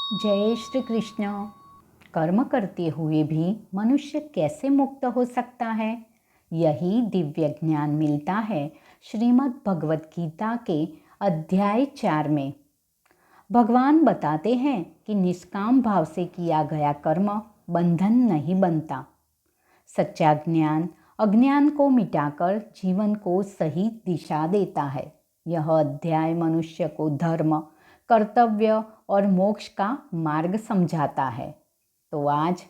जय श्री कृष्ण। कर्म करते हुए भी मनुष्य कैसे मुक्त हो सकता है, यही दिव्य ज्ञान मिलता है श्रीमद् भगवत गीता के अध्याय 4 में। भगवान बताते हैं कि निष्काम भाव से किया गया कर्म बंधन नहीं बनता। सच्चा ज्ञान अज्ञान को मिटाकर जीवन को सही दिशा देता है। यह अध्याय मनुष्य को धर्म, कर्तव्य और मोक्ष का मार्ग समझाता है। तो आज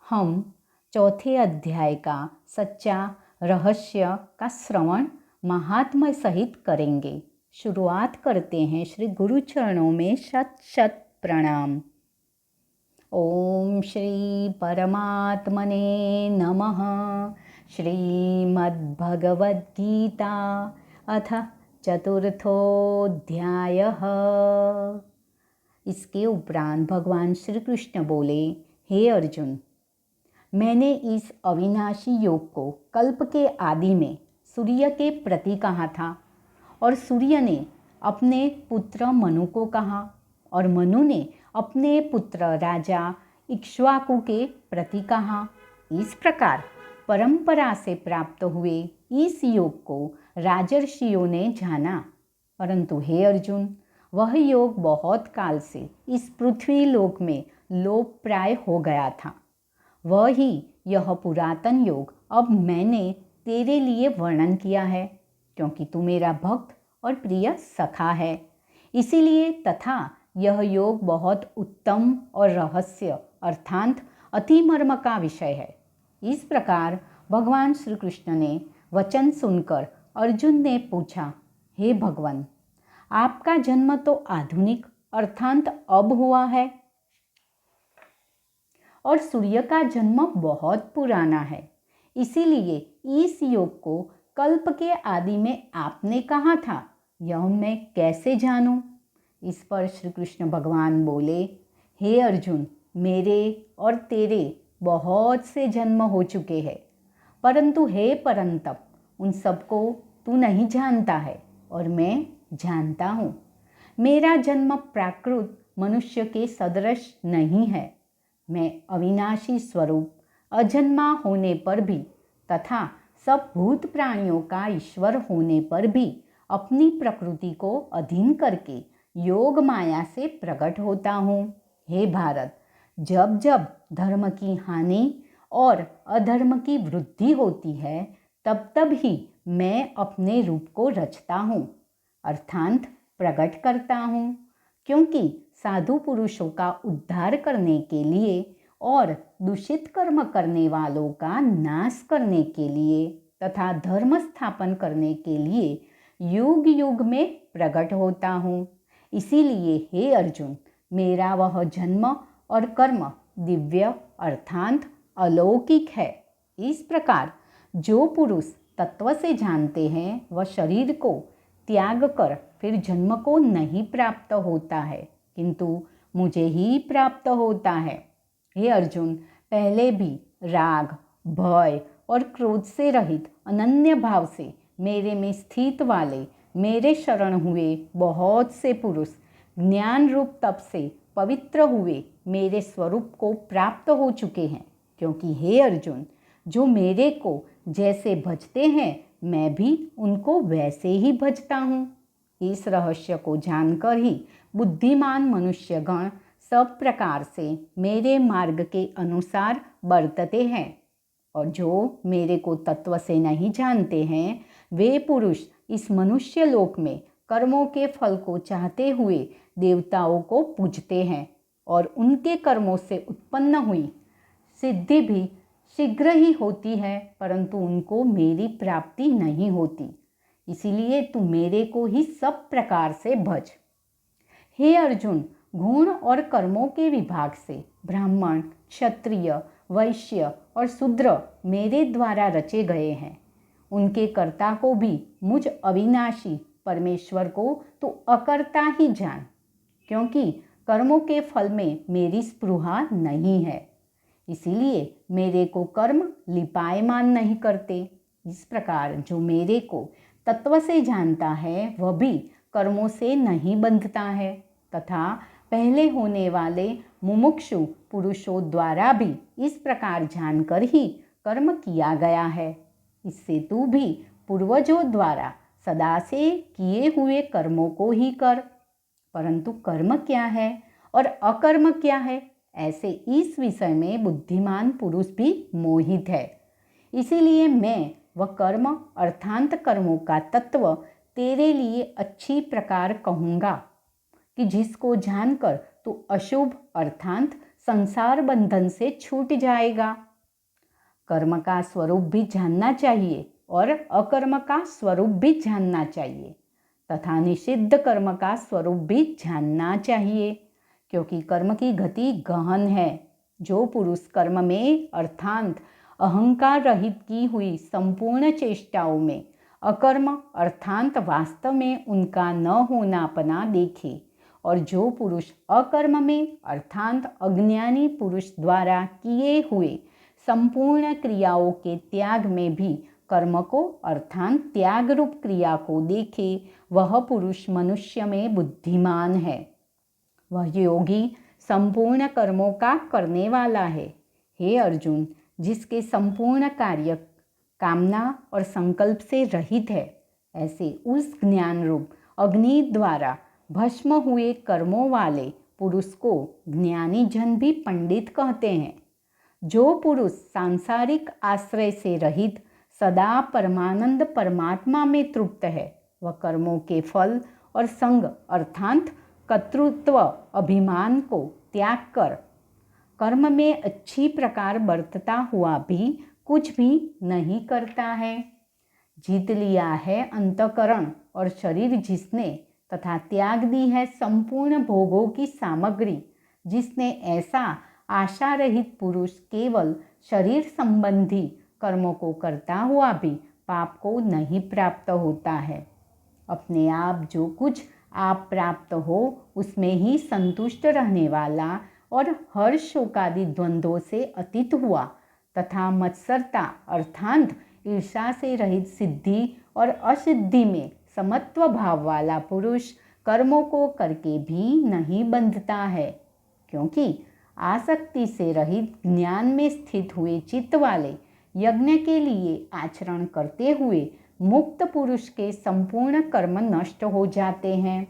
हम चौथे अध्याय का सच्चा रहस्य का श्रवण महात्म्य सहित करेंगे। शुरुआत करते हैं श्री गुरु चरणों में शत शत प्रणाम। ओम श्री परमात्मने नमः। श्रीमद्भगवद्गीता अथ चतुर्थोऽध्यायः। इसके उपरांत भगवान श्री कृष्ण बोले, हे अर्जुन, मैंने इस अविनाशी योग को कल्प के आदि में सूर्य के प्रति कहा था, और सूर्य ने अपने पुत्र मनु को कहा, और मनु ने अपने पुत्र राजा इक्ष्वाकु के प्रति कहा। इस प्रकार परंपरा से प्राप्त हुए इस योग को राजर्षियों ने जाना। परंतु हे अर्जुन, वह योग बहुत काल से इस पृथ्वी लोक में लोप प्राय हो गया था। वह ही यह पुरातन योग अब मैंने तेरे लिए वर्णन किया है, क्योंकि तू मेरा भक्त और प्रिय सखा है। इसीलिए तथा यह योग बहुत उत्तम और रहस्य अर्थात अतिमर्म का विषय है। इस प्रकार भगवान श्री कृष्ण ने वचन सुनकर अर्जुन ने पूछा, हे भगवान, आपका जन्म तो आधुनिक अर्थात अब हुआ है, और सूर्य का जन्म बहुत पुराना है। इसीलिए इस योग को कल्प के आदि में आपने कहा था, यह मैं कैसे जानूं? इस पर श्री कृष्ण भगवान बोले, हे अर्जुन, मेरे और तेरे बहुत से जन्म हो चुके हैं, परंतु हे परंतप, उन सबको तू नहीं जानता है और मैं जानता हूँ। मेरा जन्म प्राकृत मनुष्य के सदृश नहीं है। मैं अविनाशी स्वरूप अजन्मा होने पर भी तथा सब भूत प्राणियों का ईश्वर होने पर भी अपनी प्रकृति को अधीन करके योग माया से प्रकट होता हूँ। हे भारत, जब जब धर्म की हानि और अधर्म की वृद्धि होती है, तब तब ही मैं अपने रूप को रचता हूँ अर्थात प्रकट करता हूँ, क्योंकि साधु पुरुषों का उद्धार करने के लिए और दूषित कर्म करने वालों का नाश करने के लिए तथा धर्म स्थापन करने के लिए युग युग में प्रकट होता हूँ। इसीलिए हे अर्जुन, मेरा वह जन्म और कर्म दिव्य अर्थात अलौकिक है। इस प्रकार जो पुरुष तत्व से जानते हैं, वह शरीर को त्याग कर फिर जन्म को नहीं प्राप्त होता है, किंतु मुझे ही प्राप्त होता है। हे अर्जुन, पहले भी राग, भय और क्रोध से रहित अनन्य भाव से मेरे में स्थित वाले मेरे शरण हुए बहुत से पुरुष ज्ञान रूप तप से पवित्र हुए मेरे स्वरूप को प्राप्त हो चुके हैं। क्योंकि हे अर्जुन, जो मेरे को जैसे भजते हैं, मैं भी उनको वैसे ही भजता हूँ। इस रहस्य को जानकर ही बुद्धिमान मनुष्यगण सब प्रकार से मेरे मार्ग के अनुसार बरतते हैं, और जो मेरे को तत्व से नहीं जानते हैं, वे पुरुष इस मनुष्य लोक में कर्मों के फल को चाहते हुए देवताओं को पूजते हैं, और उनके कर्मों से उत्पन्न हुई सिद्धि भी शीघ्र ही होती है, परंतु उनको मेरी प्राप्ति नहीं होती। इसीलिए तू मेरे को ही सब प्रकार से भज। हे अर्जुन, गुण और कर्मों के विभाग से ब्राह्मण, क्षत्रिय, वैश्य और शूद्र मेरे द्वारा रचे गए हैं। उनके कर्ता को भी मुझ अविनाशी परमेश्वर को तू अकर्ता ही जान, क्योंकि कर्मों के फल में मेरी स्पृहा नहीं है। इसीलिए मेरे को कर्म लिपायमान नहीं करते। इस प्रकार जो मेरे को तत्व से जानता है, वह भी कर्मों से नहीं बंधता है तथा पहले होने वाले मुमुक्षु पुरुषों द्वारा भी इस प्रकार जानकर ही कर्म किया गया है। इससे तू भी पूर्वजों द्वारा सदा से किए हुए कर्मों को ही कर। परंतु कर्म क्या है और अकर्म क्या है, ऐसे इस विषय में बुद्धिमान पुरुष भी मोहित है। इसीलिए मैं वह कर्म अर्थांत कर्मों का तत्व तेरे लिए अच्छी प्रकार कहूँगा कि जिसको जानकर तू अशुभ अर्थांत संसार बंधन से छूट जाएगा। कर्म का स्वरूप भी जानना चाहिए और अकर्म का स्वरूप भी जानना चाहिए तथा निषिद्ध कर्म का स्वरूप भी जानना चाहिए, क्योंकि कर्म की गति गहन है। जो पुरुष कर्म में अर्थांत अहंकार रहित की हुई संपूर्ण चेष्टाओं में अकर्म अर्थांत वास्तव में उनका न होनापना देखे, और जो पुरुष अकर्म में अर्थांत अज्ञानी पुरुष द्वारा किए हुए संपूर्ण क्रियाओं के त्याग में भी कर्म को अर्थांत त्याग रूप क्रिया को देखे, वह पुरुष मनुष्य में बुद्धिमान है। वह योगी संपूर्ण कर्मों का करने वाला है। हे अर्जुन, जिसके संपूर्ण कार्य कामना और संकल्प से रहित है, ऐसे उस ज्ञान रूप अग्नि द्वारा भस्म हुए कर्मों वाले पुरुष को ज्ञानी जन भी पंडित कहते हैं। जो पुरुष सांसारिक आश्रय से रहित सदा परमानंद परमात्मा में तृप्त है, वह कर्मों के फल और संग अर्थांत कर्तृत्व अभिमान को त्याग कर कर्म में अच्छी प्रकार बरतता हुआ भी कुछ भी नहीं करता है। जीत लिया है अंतःकरण और शरीर जिसने, तथा त्याग दी है संपूर्ण भोगों की सामग्री जिसने, ऐसा आशा रहित पुरुष केवल शरीर संबंधी कर्मों को करता हुआ भी पाप को नहीं प्राप्त होता है। अपने आप जो कुछ आप प्राप्त हो उसमें ही संतुष्ट रहने वाला और हर शोकादि द्वंद्वों से अतीत हुआ तथा मत्सरता अर्थांत ईर्षा से रहित सिद्धि और असिद्धि में समत्व भाव वाला पुरुष कर्मों को करके भी नहीं बंधता है, क्योंकि आसक्ति से रहित ज्ञान में स्थित हुए चित्त वाले यज्ञ के लिए आचरण करते हुए मुक्त पुरुष के संपूर्ण कर्म नष्ट हो जाते हैं।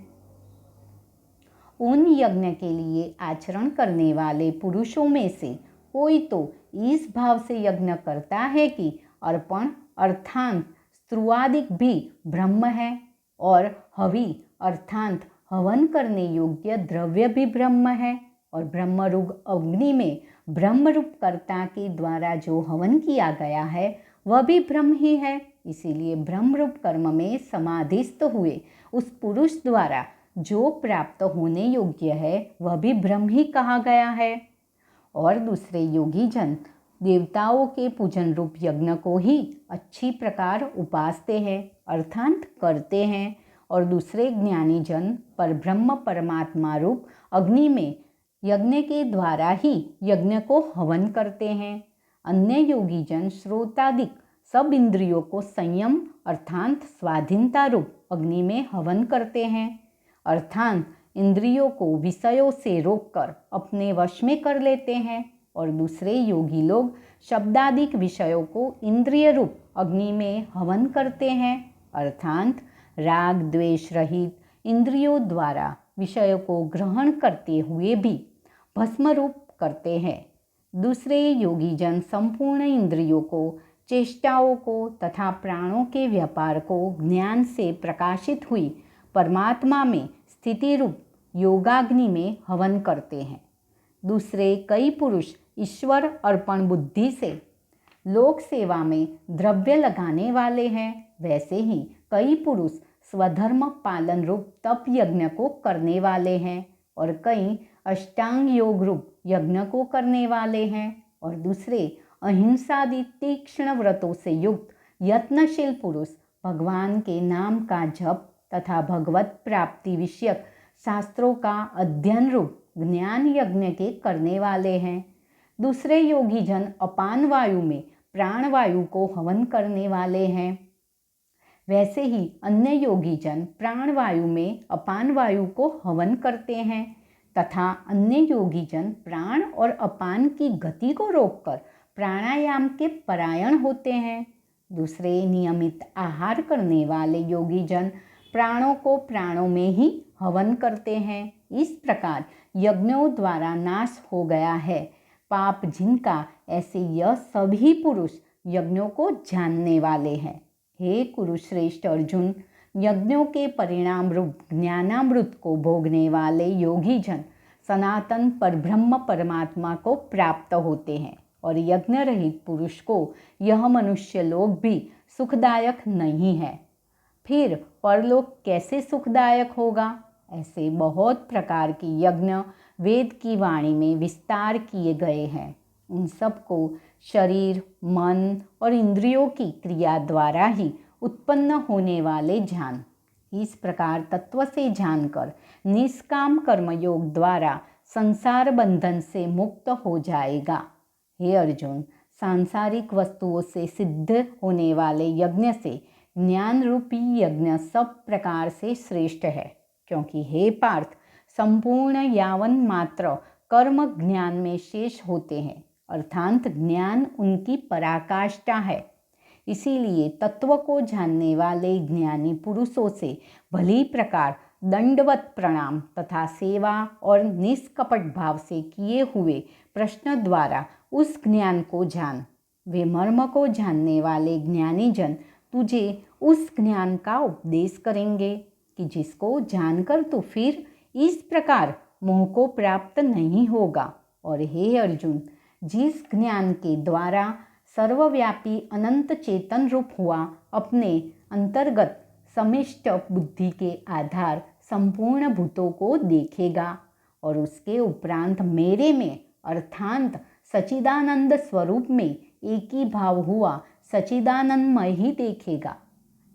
उन यज्ञ के लिए आचरण करने वाले पुरुषों में से कोई तो इस भाव से यज्ञ करता है कि अर्पण अर्थांत स्त्रुवादिक भी ब्रह्म है और हवि अर्थांत हवन करने योग्य द्रव्य भी ब्रह्म है, और ब्रह्मरूप अग्नि में ब्रह्मरूप कर्ता के द्वारा जो हवन किया गया है वह भी ब्रह्म ही है। इसीलिए ब्रह्मरूप कर्म में समाधिस्थ हुए उस पुरुष द्वारा जो प्राप्त होने योग्य है वह भी ब्रह्म ही कहा गया है। और दूसरे योगी जन देवताओं के पूजन रूप यज्ञ को ही अच्छी प्रकार उपासते हैं अर्थात करते हैं, और दूसरे ज्ञानी जन पर ब्रह्म परमात्मा रूप अग्नि में यज्ञ के द्वारा ही यज्ञ को हवन करते हैं। अन्य योगी जन श्रोतादिक सब इंद्रियों को संयम अर्थात स्वाधीनता रूप अग्नि में हवन करते हैं, अर्थात इंद्रियों को विषयों से रोककर अपने वश में कर लेते हैं। और दूसरे योगी लोग शब्दादिक विषयों को इंद्रिय रूप अग्नि में हवन करते हैं, अर्थात राग द्वेष रहित इंद्रियों द्वारा विषयों को ग्रहण करते हुए भी भस्म रूप करते हैं। दूसरे योगी जन संपूर्ण इंद्रियों को, चेष्टाओं को तथा प्राणों के व्यापार को ज्ञान से प्रकाशित हुई परमात्मा में स्थिति रूप योगाग्नि में हवन करते हैं। दूसरे कई पुरुष ईश्वर अर्पण बुद्धि से लोक सेवा में द्रव्य लगाने वाले हैं, वैसे ही कई पुरुष स्वधर्म पालन रूप तप यज्ञ को करने वाले हैं, और कई अष्टांग योग रूप यज्ञ को करने वाले हैं, और दूसरे अहिंसादि तीक्ष्ण व्रतों से युक्त यत्नशील पुरुष भगवान के नाम का जप तथा भगवत प्राप्ति विषयक शास्त्रों का अध्ययन रूप ज्ञान यज्ञ के करने वाले हैं। दूसरे योगी जन अपान वायु में प्राण वायु को हवन करने वाले हैं, वैसे ही अन्य योगी जन प्राण वायु में अपान वायु को हवन करते हैं तथा अन्य योगीजन प्राण और अपान की गति को रोककर प्राणायाम के परायण होते हैं। दूसरे नियमित आहार करने वाले योगीजन प्राणों को प्राणों में ही हवन करते हैं। इस प्रकार यज्ञों द्वारा नाश हो गया है पाप जिनका, ऐसे यह सभी पुरुष यज्ञों को जानने वाले हैं। हे कुरुश्रेष्ठ अर्जुन, यज्ञों के परिणाम रूप ज्ञानामृत को भोगने वाले योगीजन सनातन परब्रह्म परमात्मा को प्राप्त होते हैं और यज्ञ रहित पुरुष को यह मनुष्य लोक भी सुखदायक नहीं है। फिर परलोक कैसे सुखदायक होगा? ऐसे बहुत प्रकार के यज्ञ वेद की वाणी में विस्तार किए गए हैं। उन सबको शरीर, मन और इंद्रियों की क्रिया द्वारा ही उत्पन्न होने वाले जान। इस प्रकार तत्व से जानकर निष्काम कर्मयोग द्वारा संसार बंधन से मुक्त हो जाएगा। हे अर्जुन, सांसारिक वस्तुओं से सिद्ध होने वाले यज्ञ से ज्ञान रूपी यज्ञ सब प्रकार से श्रेष्ठ है, क्योंकि हे पार्थ, संपूर्ण यावन मात्र कर्म ज्ञान में शेष होते हैं, अर्थात ज्ञान उनकी पराकाष्ठा है। इसीलिए तत्व को जानने वाले ज्ञानी पुरुषों से भली प्रकार दंडवत प्रणाम तथा सेवा और निष्कपट भाव से किए हुए प्रश्न द्वारा उस ज्ञान को जान। वे मर्म को जानने वाले ज्ञानी जन तुझे उस ज्ञान का उपदेश करेंगे कि जिसको जानकर तू फिर इस प्रकार मोह को प्राप्त नहीं होगा। और हे अर्जुन, जिस ज्ञान के द्वारा सर्वव्यापी अनंत चेतन रूप हुआ अपने अंतर्गत समिष्ट बुद्धि के आधार संपूर्ण भूतों को देखेगा और उसके उपरांत मेरे में अर्थात सच्चिदानंद स्वरूप में एक ही भाव हुआ सच्चिदानंदमय ही देखेगा।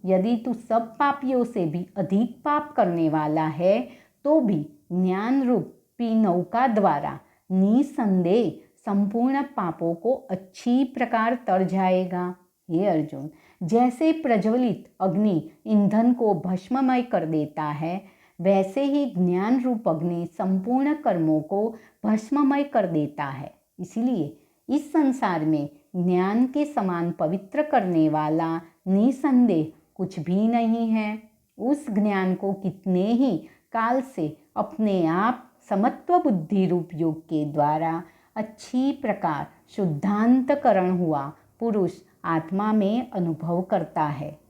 यदि तू सब पापियों से भी अधिक पाप करने वाला है तो भी ज्ञान रूपी नौका द्वारा निसंदेह संपूर्ण पापों को अच्छी प्रकार तर जाएगा। हे अर्जुन, जैसे प्रज्वलित अग्नि ईंधन को भस्ममय कर देता है, वैसे ही ज्ञान रूप अग्नि संपूर्ण कर्मों को भस्ममय कर देता है। इसलिए इस संसार में ज्ञान के समान पवित्र करने वाला निसंदेह कुछ भी नहीं है। उस ज्ञान को कितने ही काल से अपने आप समत्व बुद्धि रूप योग के द्वारा अच्छी प्रकार शुद्धांतकरण हुआ पुरुष आत्मा में अनुभव करता है।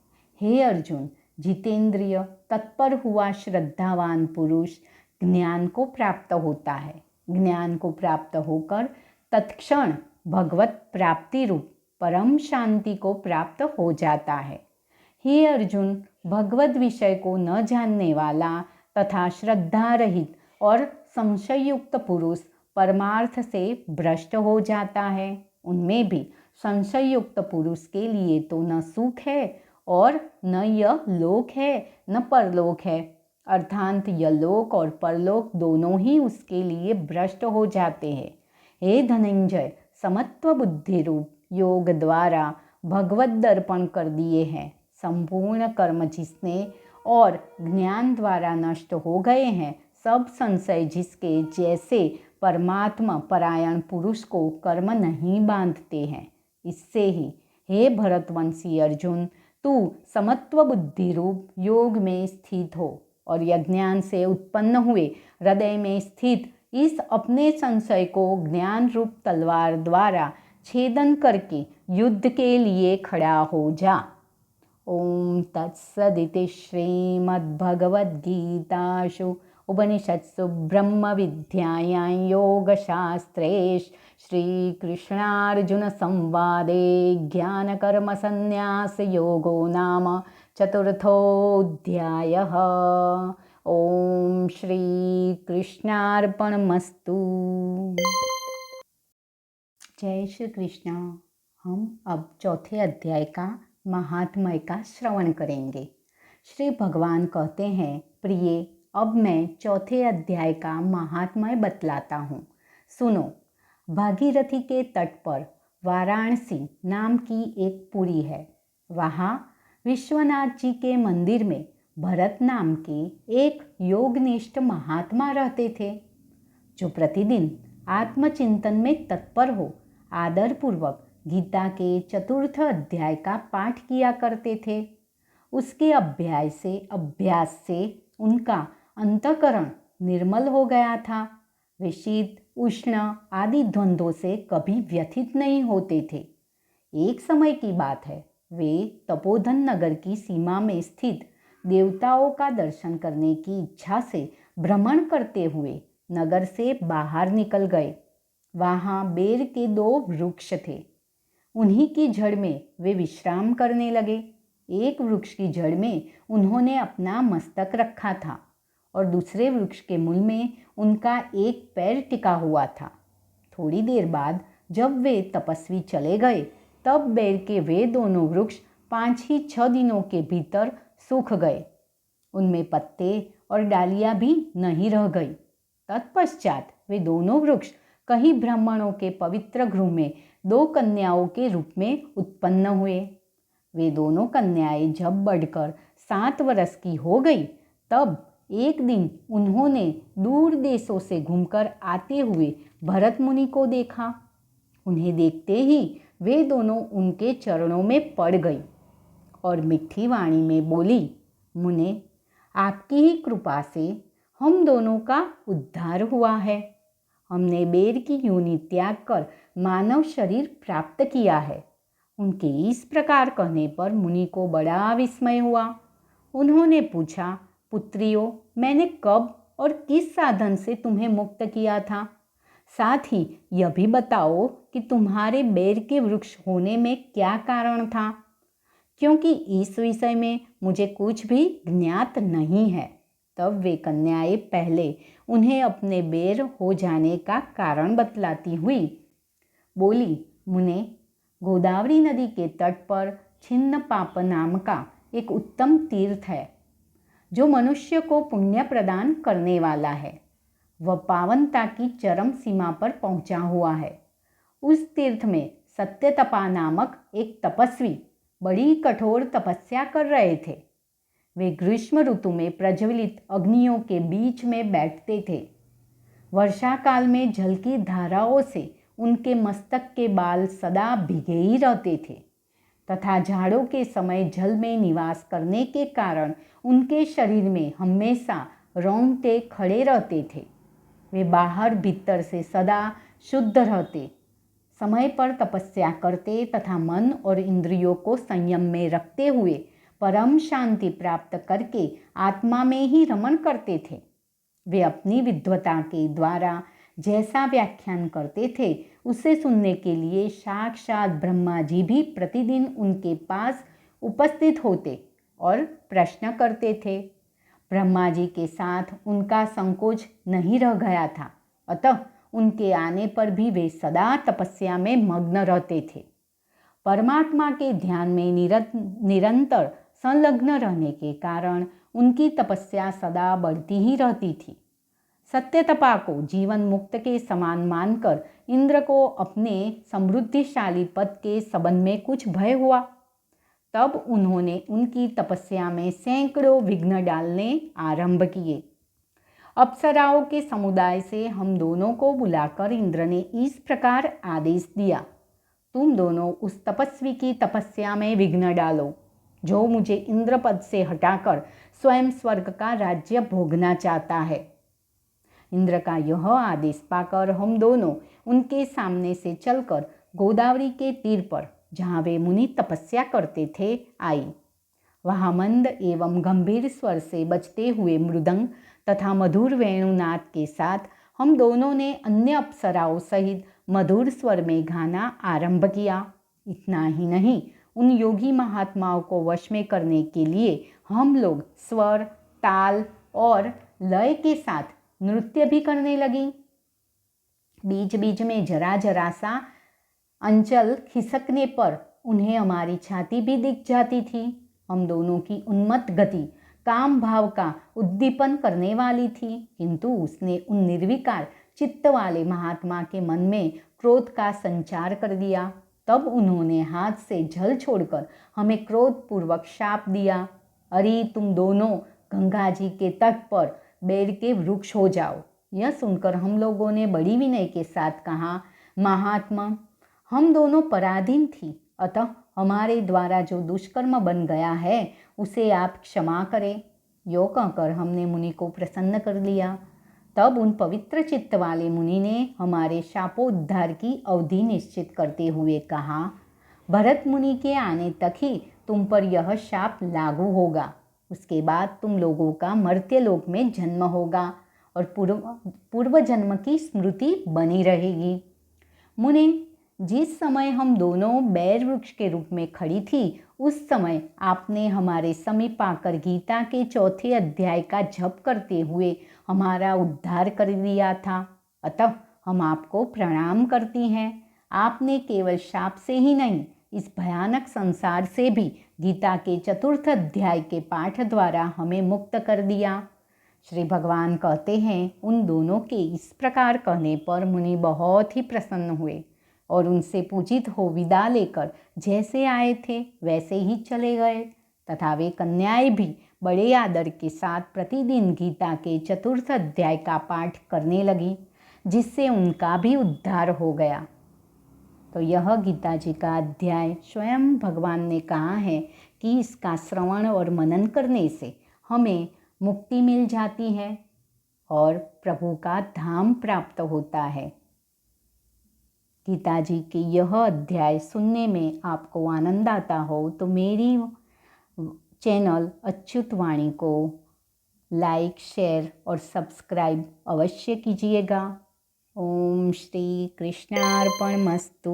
हे अर्जुन, जितेंद्रिय तत्पर हुआ श्रद्धावान पुरुष ज्ञान को प्राप्त होता है। ज्ञान को प्राप्त होकर तत्क्षण भगवत प्राप्ति रूप परम शांति को प्राप्त हो जाता है। हे अर्जुन, भगवत विषय को न जानने वाला तथा श्रद्धा रहित और संशयुक्त पुरुष परमार्थ से भ्रष्ट हो जाता है। उनमें भी संशयुक्त पुरुष के लिए तो न सुख है और न यह लोक है न परलोक है, अर्थात यलोक और परलोक दोनों ही उसके लिए भ्रष्ट हो जाते हैं। हे धनंजय, समत्व बुद्धि रूप योग द्वारा भगवत दर्पण कर दिए हैं। संपूर्ण कर्म जिसने और ज्ञान द्वारा नष्ट हो गए हैं, सब संशय जिसके जैसे परमात्मा परायण पुरुष को कर्म नहीं बांधते हैं। इससे ही हे भरतवंशी अर्जुन, तू समत्व बुद्धि रूप योग में स्थित हो और यज्ञान से उत्पन्न हुए हृदय में स्थित इस अपने संशय को ज्ञान रूप तलवार द्वारा छेदन करके युद्ध के लिए खड़ा हो जा। ओम तत्सदिति श्रीमद्भगवद्गीतासु उपनिषत्सु ब्रह्म विद्यायां योगशास्त्रे श्रीकृष्णार्जुन संवादे ज्ञानकर्म संन्यास योगो नाम चतुर्थोऽध्यायः। ओम श्री कृष्णार्पणमस्तु। जय श्री कृष्ण। हम अब चौथे अध्याय का महात्म्य का श्रवण करेंगे। श्री भगवान कहते हैं, प्रिय, अब मैं चौथे अध्याय का महात्म्य बतलाता हूँ, सुनो। भागीरथी के तट पर वाराणसी नाम की एक पुरी है। वहाँ विश्वनाथ जी के मंदिर में भरत नाम के एक योगनिष्ठ महात्मा रहते थे। जो प्रतिदिन आत्मचिंतन में तत्पर हो, आदरपूर्वक गीता के चतुर्थ अध्याय का पाठ किया करते थे। उसके अभ्यास से उनका अंतःकरण निर्मल हो गया था। वे शीत उष्ण आदि द्वंद्वों से कभी व्यथित नहीं होते थे। एक समय की बात है, वे तपोधन नगर की सीमा में स्थित देवताओं का दर्शन करने की इच्छा से भ्रमण करते हुए नगर से बाहर निकल गए। वहाँ बेर के 2 वृक्ष थे। उन्हीं की जड़ में वे विश्राम करने लगे। एक वृक्ष की जड़ में उन्होंने अपना मस्तक रखा था और दूसरे वृक्ष के मूल में उनका एक पैर टिका हुआ था। थोड़ी देर बाद जब वे तपस्वी चले गए, तब बेर के वे दोनों वृक्ष 5 ही 6 दिनों के भीतर सूख गए। उनमें पत्ते और डालियां भी नहीं रह गई। तत्पश्चात वे दोनों वृक्ष कहीं ब्राह्मणों के पवित्र गृह में 2 कन्याओं के रूप में उत्पन्न हुए। वे दोनों कन्याएं जब बढ़कर 7 वर्ष की हो गई, तब एक दिन उन्होंने दूर देशों से घूमकर आते हुए भरत मुनि को देखा। उन्हें देखते ही वे दोनों उनके चरणों में पड़ गई और मिठी वाणी में बोली, मुने, आपकी ही कृपा से हम दोनों का उद्धार हुआ है। हमने बेर की योनि त्याग कर मानव शरीर प्राप्त किया है। उनके इस प्रकार कहने पर मुनि को बड़ा विस्मय हुआ। उन्होंने पूछा, पुत्रियों, मैंने कब और किस साधन से तुम्हें मुक्त किया था? साथ ही यह भी बताओ कि तुम्हारे बेर के वृक्ष होने में क्या कारण था, क्योंकि इस विषय में मुझे कुछ भी ज्ञात नहीं है। तब वे कन्याएं पहले उन्हें अपने बेर हो जाने का कारण बतलाती हुई बोली, मुने, गोदावरी नदी के तट पर छिन्न पाप नाम का एक उत्तम तीर्थ है, जो मनुष्य को पुण्य प्रदान करने वाला है। वह पावनता की चरम सीमा पर पहुंचा हुआ है। उस तीर्थ में सत्यतपा नामक एक तपस्वी बड़ी कठोर तपस्या कर रहे थे। वे ग्रीष्म ऋतु में प्रज्वलित अग्नियों के बीच में बैठते थे। वर्षा काल में जल की धाराओं से उनके मस्तक के बाल सदा भीगे ही रहते थे तथा झाड़ों के समय जल में निवास करने के कारण उनके शरीर में हमेशा रोंगटे खड़े रहते थे। वे बाहर भीतर से सदा शुद्ध रहते, समय पर तपस्या करते तथा मन और इंद्रियों को संयम में रखते हुए परम शांति प्राप्त करके आत्मा में ही रमण करते थे। वे अपनी विद्वता के द्वारा जैसा व्याख्यान करते थे, उसे सुनने के लिए साक्षात ब्रह्मा जी भी प्रतिदिन उनके पास उपस्थित होते और प्रश्न करते थे। ब्रह्मा जी के साथ उनका संकोच नहीं रह गया था, अतः उनके आने पर भी वे सदा तपस्या में मग्न रहते थे। परमात्मा के ध्यान में निरंतर संलग्न रहने के कारण उनकी तपस्या सदा बढ़ती ही रहती थी। सत्यतपा को जीवन मुक्त के समान मानकर इंद्र को अपने समृद्धिशाली पद के संबंध में कुछ भय हुआ। तब उन्होंने उनकी तपस्या में सैकड़ों विघ्न डालने आरंभ किए। अप्सराओं के समुदाय से हम दोनों को बुलाकर इंद्र ने इस प्रकार आदेश दिया, तुम दोनों उस तपस्वी की तपस्या में विघ्न डालो, जो मुझे इंद्र पद से हटाकर स्वयं स्वर्ग का राज्य भोगना चाहता है। इंद्र का यह आदेश पाकर हम दोनों उनके सामने से चलकर गोदावरी के तीर पर, जहाँ वे मुनि तपस्या करते थे, आई। वहाँ मंद एवं गंभीर स्वर से बजते हुए मृदंग तथा मधुर वेणुनाद के साथ हम दोनों ने अन्य अप्सराओं सहित मधुर स्वर में गाना आरंभ किया। इतना ही नहीं, उन योगी महात्माओं को वश में करने के लिए हम लोग स्वर, ताल और लय के साथ नृत्य भी करने लगी। बीच बीच में जरा जरा सा अंचल खिसकने पर उन्हें हमारी छाती भी दिख जाती थी। हम दोनों की उन्मत्त गति काम भाव का उद्दीपन करने वाली थी, किंतु उसने उन निर्विकार चित्त वाले महात्मा के मन में क्रोध का संचार कर दिया। तब उन्होंने हाथ से जल छोड़कर हमें क्रोधपूर्वक शाप दिया, अरे तुम दोनों गंगा जी के तट पर बेर के वृक्ष हो जाओ। यह सुनकर हम लोगों ने बड़ी विनय के साथ कहा, महात्मा, हम दोनों पराधीन थी, अतः हमारे द्वारा जो दुष्कर्म बन गया है उसे आप क्षमा करें। यो कहकर हमने मुनि को प्रसन्न कर लिया। तब उन पवित्र चित्त वाले मुनि ने हमारे शापोद्धार की अवधि निश्चित करते हुए कहा, भरत मुनि के आने तक ही तुम पर यह शाप लागू होगा। उसके बाद तुम लोगों का मर्त्य लोक में जन्म होगा और पूर्व जन्म की स्मृति बनी रहेगी। मुने, जिस समय हम दोनों बैर वृक्ष के रूप में खड़ी थी, उस समय आपने हमारे समीप आकर गीता के 4 अध्याय का जप करते हुए हमारा उद्धार कर दिया था, अतः हम आपको प्रणाम करती हैं। आपने केवल शाप से ही नहीं, इस भयानक संसार से भी गीता के 4 अध्याय के पाठ द्वारा हमें मुक्त कर दिया। श्री भगवान कहते हैं, उन दोनों के इस प्रकार कहने पर मुनि बहुत ही प्रसन्न हुए और उनसे पूजित हो विदा लेकर जैसे आए थे वैसे ही चले गए, तथा वे कन्याएं भी बड़े आदर के साथ प्रतिदिन गीता के 4 अध्याय का पाठ करने लगी, जिससे उनका भी उद्धार हो गया। तो यह गीता जी का अध्याय स्वयं भगवान ने कहा है कि इसका श्रवण और मनन करने से हमें मुक्ति मिल जाती है और प्रभु का धाम प्राप्त होता है। गीता जी के यह अध्याय सुनने में आपको आनंद आता हो तो मेरी चैनल अच्युत वाणी को लाइक, शेयर और सब्सक्राइब अवश्य कीजिएगा। ओम श्री कृष्णार्पणमस्तु।